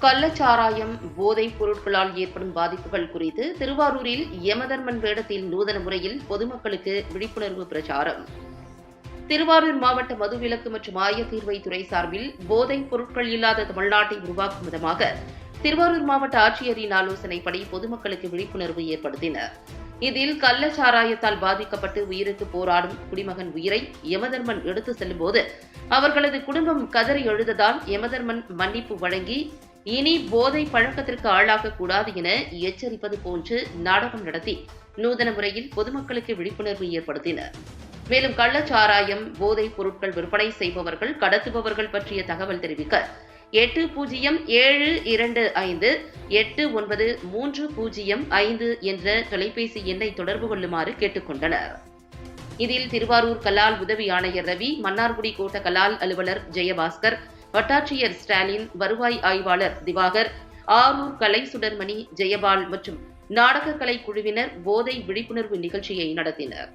கள்ளச்சாராயம், போதைப் பொருட்களால் ஏற்படும் பாதிப்புகள் குறித்து திருவாரூரில் யமதர்மன் வேடத்தில் நூதன முறையில் பொதுமக்களுக்கு விழிப்புணர்வு பிரச்சாரம். திருவாரூர் மாவட்ட மதுவிலக்கு மற்றும் ஆயத்தீர்வைத்துறை சார்பில் போதைப் பொருட்கள் இல்லாத தமிழ்நாட்டை உருவாக்கும் விதமாக திருவாரூர் மாவட்ட ஆட்சியரின் ஆலோசனைப்படி பொதுமக்களுக்கு விழிப்புணர்வு ஏற்படுத்தினர். இதில் கள்ளச்சாராயத்தால் பாதிக்கப்பட்டு உயிருக்கு போராடும் குடிமகன் உயிரை யமதர்மன் எடுத்து செல்லும்போது அவர்களது குடும்பம் கதறி எழுததால் யமதர்மன் மன்னிப்பு வழங்கி இனி போதை பழக்கத்திற்கு ஆளாகக்கூடாது என எச்சரிப்பது போன்று நாடகம் நடத்தி நூதன முறையில் பொதுமக்களுக்கு விழிப்புணர்வு ஏற்படுத்தினர். மேலும் கள்ளச்சாராயம், போதைப் பொருட்கள் விற்பனை செய்பவர்கள், கடத்துபவர்கள் பற்றிய தகவல் தெரிவிக்க 8025893005 என்ற தொலைபேசி எண்ணை தொடர்பு கொள்ளுமாறு கேட்டுக் கொண்டனர். இதில் திருவாரூர் கலால் உதவி ஆணையர் ரவி, மன்னார்குடி கோட்ட கலால் அலுவலர் ஜெயபாஸ்கர், வட்டாட்சியர் ஸ்டாலின், வருவாய் ஆய்வாளர் திவாகர், ஆரூர் கலை சுடர்மணி, ஜெயபால் மற்றும் நாடக கலை குழுவினர் போதை விழிப்புணர்வு நிகழ்ச்சியை நடத்தினர்.